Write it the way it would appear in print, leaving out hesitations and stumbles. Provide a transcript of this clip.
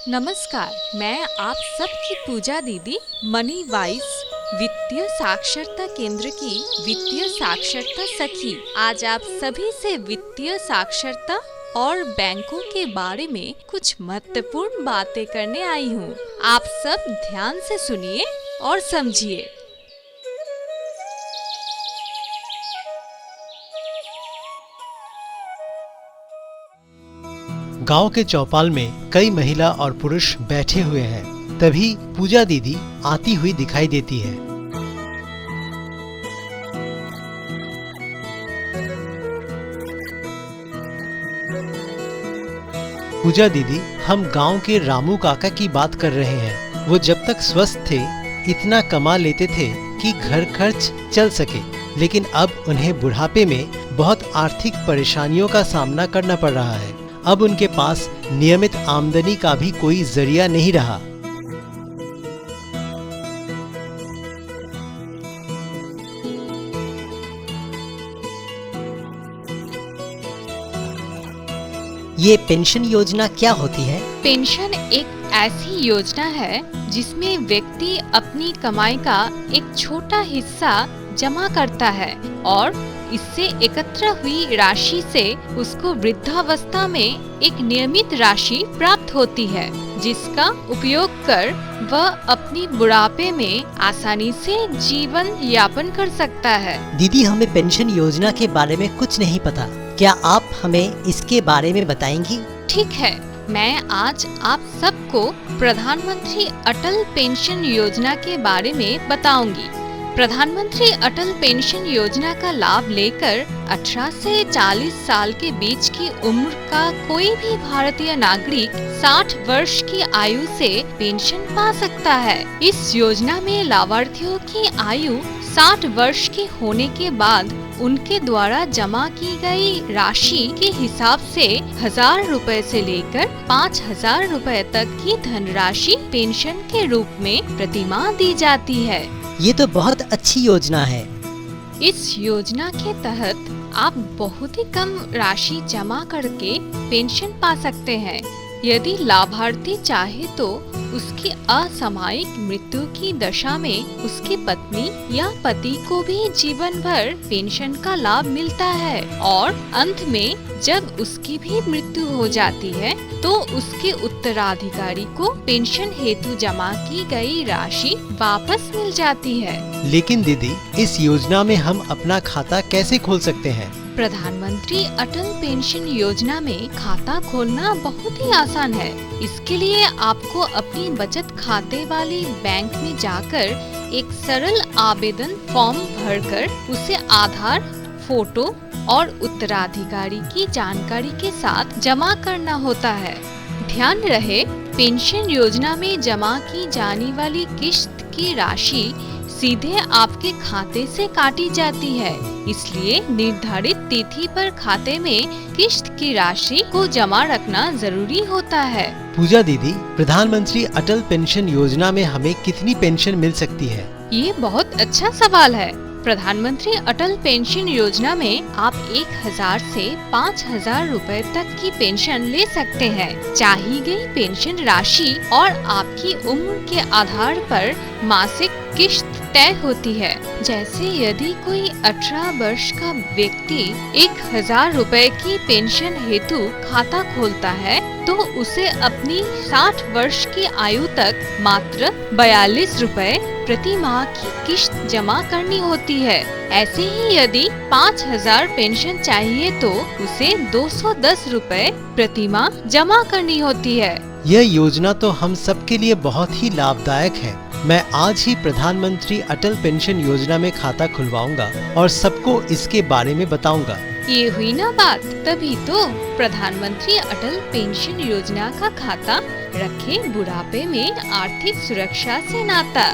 नमस्कार, मैं आप सबकी पूजा दीदी मनी वाइज वित्तीय साक्षरता केंद्र की वित्तीय साक्षरता सखी। आज आप सभी से वित्तीय साक्षरता और बैंकों के बारे में कुछ महत्वपूर्ण बातें करने आई हूँ। आप सब ध्यान से सुनिए और समझिए। गांव के चौपाल में कई महिला और पुरुष बैठे हुए हैं। तभी पूजा दीदी आती हुई दिखाई देती है। पूजा दीदी, हम गांव के रामू काका की बात कर रहे हैं। वो जब तक स्वस्थ थे इतना कमा लेते थे कि घर खर्च चल सके, लेकिन अब उन्हें बुढ़ापे में बहुत आर्थिक परेशानियों का सामना करना पड़ रहा है। अब उनके पास नियमित आमदनी का भी कोई जरिया नहीं रहा। ये पेंशन योजना क्या होती है? पेंशन एक ऐसी योजना है जिसमें व्यक्ति अपनी कमाई का एक छोटा हिस्सा जमा करता है और इससे एकत्र हुई राशि से उसको वृद्धावस्था में एक नियमित राशि प्राप्त होती है, जिसका उपयोग कर वह अपनी बुढ़ापे में आसानी से जीवन यापन कर सकता है। दीदी, हमें पेंशन योजना के बारे में कुछ नहीं पता। क्या आप हमें इसके बारे में बताएंगी? ठीक है, मैं आज आप सबको प्रधानमंत्री अटल पेंशन योजना के बारे में बताऊंगी। प्रधानमंत्री अटल पेंशन योजना का लाभ लेकर 18 से 40 साल के बीच की उम्र का कोई भी भारतीय नागरिक 60 वर्ष की आयु से पेंशन पा सकता है। इस योजना में लाभार्थियों की आयु 60 वर्ष के होने के बाद उनके द्वारा जमा की गई राशि के हिसाब से 1000 रुपए से लेकर 5000 रुपए तक की धनराशि पेंशन के रूप में प्रतिमाह दी जाती है। ये तो बहुत अच्छी योजना है। इस योजना के तहत आप बहुत ही कम राशि जमा करके पेंशन पा सकते हैं। यदि लाभार्थी चाहे तो उसकी असामयिक मृत्यु की दशा में उसकी पत्नी या पति को भी जीवन भर पेंशन का लाभ मिलता है और अंत में जब उसकी भी मृत्यु हो जाती है तो उसके उत्तराधिकारी को पेंशन हेतु जमा की गई राशि वापस मिल जाती है। लेकिन दीदी, इस योजना में हम अपना खाता कैसे खोल सकते हैं? प्रधानमंत्री अटल पेंशन योजना में खाता खोलना बहुत ही आसान है। इसके लिए आपको अपनी बचत खाते वाली बैंक में जाकर एक सरल आवेदन फॉर्म भरकर उसे आधार, फोटो और उत्तराधिकारी की जानकारी के साथ जमा करना होता है। ध्यान रहे, पेंशन योजना में जमा की जाने वाली किश्त की राशि सीधे आपके खाते से काटी जाती है, इसलिए निर्धारित तिथि पर खाते में किश्त की राशि को जमा रखना जरूरी होता है। पूजा दीदी, प्रधानमंत्री अटल पेंशन योजना में हमें कितनी पेंशन मिल सकती है? ये बहुत अच्छा सवाल है। प्रधानमंत्री अटल पेंशन योजना में आप 1000 से 5000 रुपए तक की पेंशन ले सकते हैं। चाहिए गई पेंशन राशि और आपकी उम्र के आधार पर मासिक किश्त तय होती है। जैसे यदि कोई 18 वर्ष का व्यक्ति 1000 रुपए की पेंशन हेतु खाता खोलता है तो उसे अपनी 60 वर्ष की आयु तक मात्र 42 रुपए प्रति माह की किश्त जमा करनी होती है। ऐसे ही यदि 5000 पेंशन चाहिए तो उसे 210 रुपए प्रति माह जमा करनी होती है। यह योजना तो हम सबके लिए बहुत ही लाभदायक है। मैं आज ही प्रधानमंत्री अटल पेंशन योजना में खाता खुलवाऊंगा और सबको इसके बारे में बताऊंगा। ये हुई ना बात, तभी तो प्रधानमंत्री अटल पेंशन योजना का खाता रखे बुढ़ापे में आर्थिक सुरक्षा से नाता।